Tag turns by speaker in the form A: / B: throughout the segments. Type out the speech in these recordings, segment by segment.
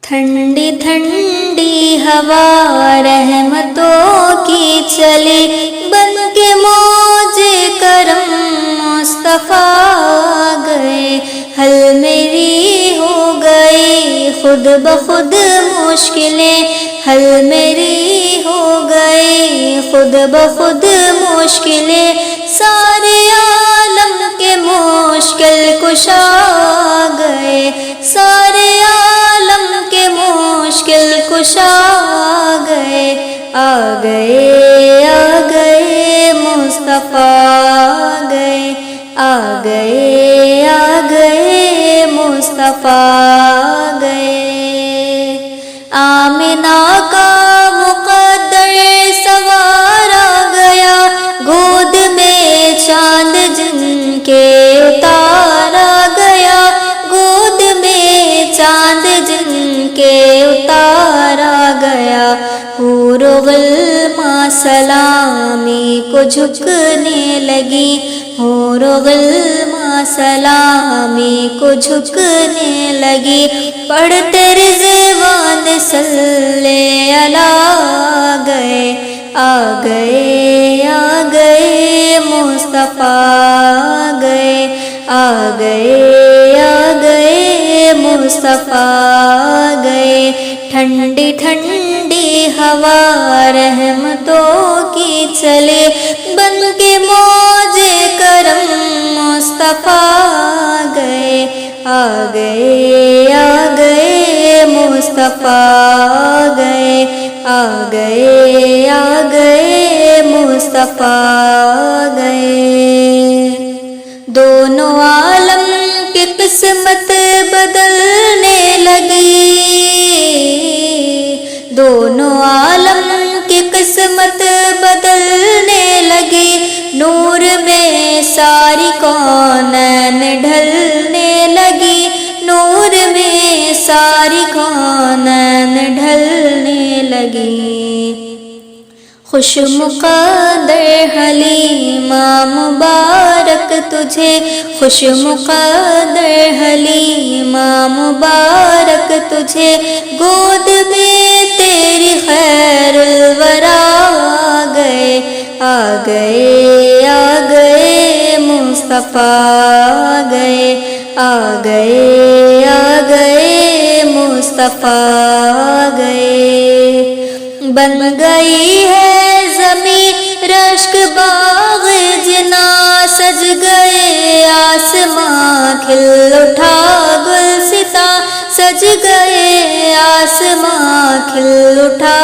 A: ٹھنڈی ٹھنڈی ہوا رحمتوں کی چلی، بن کے موج کرم مصطفیٰ گئے۔ حل میری ہو گئی خود بخود مشکلیں، حل میری ہو گئی خود بخود مشکلیں، سارے عالم کے مشکل کشا گئے، سارے عالم کے مشکل کشا گئے، آ گئے آ گئے مصطفیٰ گئے، آ گئے آ گئے مصطفیٰ گئے۔ آمنہ کا مقدر سوارا گیا، گود میں چاند جن کے اتارا گیا، گود میں چاند جن کے اتارا گیا۔ حور و غلماں سلامی کو جھکنے لگی، حور و غلماں سلامی کو جھکنے لگی، پڑھتے رضوان صلی اللہ گئے، آ گئے آ گئے مصطفیٰ گئے، آ گئے آ گئے مصطفیٰ گئے۔ ٹھنڈی ٹھنڈی ہوا رحمتوں کی چلے، بن کے موج کرم مصطفیٰ گئے، آ گئے آ گئے مصطفیٰ گئے، آ گئے آ گئے مصطفیٰ گئے۔ دونوں عالم کی قسمت بدلنے لگی، دونوں عالم کی قسمت بدلنے لگی، نور میں ساری کونین ڈھلنے لگی، نور میں ساری کونین ڈھلنے لگی۔ خوش مقدر حلیمہ مبارک تجھے، خوش مقدر حلیمہ مبارک تجھے، گود میں تیری خیر الورا گئے، آ گئے آ گئے مصطفیٰ گئے، آ گئے آ گئے مصطفیٰ گئے۔ بن گئی ہے زمین رشک باغ جنا، سج گئے آسماں کھل اٹھا گلستا، سج گئے آسماں کھل اٹھا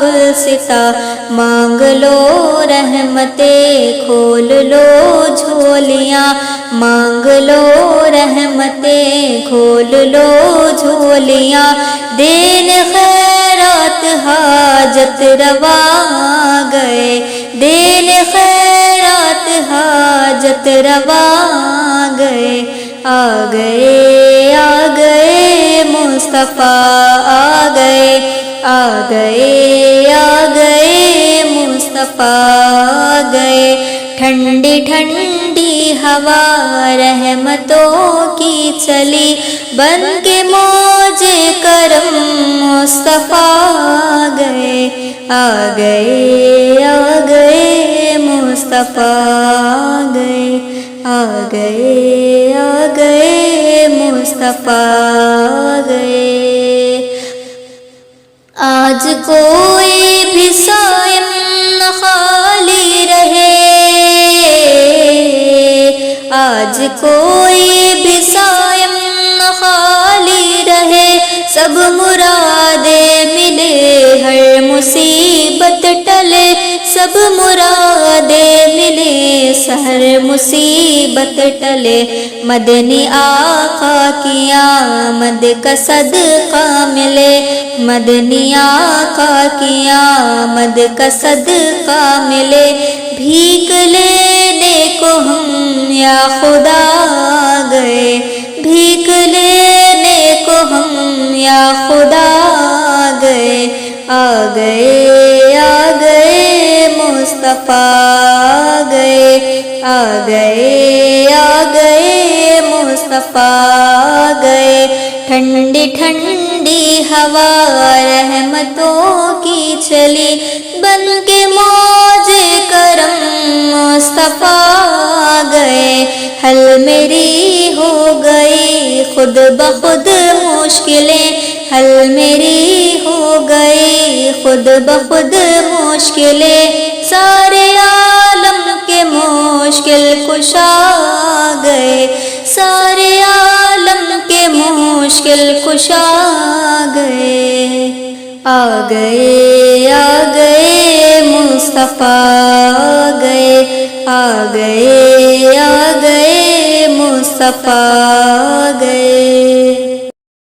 A: گلستا۔ مانگ لو رحمتیں کھول لو جھولیاں، مانگ لو رحمتیں کھول لو جھولیاں، دین خیرات حاجت روا گئے، دین خیرات حاجت روا گئے، آ گئے آ گئے مصطفیٰ آ گئے، آ گئے آ گئے مصطفیٰ گئے۔ ٹھنڈی ٹھنڈی ہوا رحمتوں کی چلی، بن کے موج کرم مصطفیٰ گئے، آ گئے آ گئے مصطفیٰ گئے، آ گئے آ گئے مصطفیٰ گئے۔ آج کوئی بھی صائم نہ خالی رہے، آج کوئی بھی صائم نہ خالی رہے، سب مرادیں ملے ہر مصیبت ٹلے، سب مرادیں ملے ہر مصیبت ٹلے، مدنی آقا کی آمد کا صدقہ ملے، مدنی آقا کی آمد کا صدقہ ملے، بھیک لینے کو ہم یا خدا گئے، بھیک لینے کو ہم یا خدا گئے، آ گئے آ گئے مصطفیٰ گئے، آ گئے آ گئے مصطفیٰ گئے۔ ٹھنڈی ٹھنڈی ٹھنڈی ہوا رحمتوں کی چلی، بن کے موج کرم مصطفیٰ گئے، حل میری ہو گئی خود بخود مشکلیں، حل میری ہو گئی خود بخود مشکلیں، سارے عالم کے مشکل کشا گئے، سارے عالم کے مشکل کشا گئے، آ گئے آ گئے مصطفیٰ آ گئے، آ گئے آ گئے مصطفیٰ آ گئے۔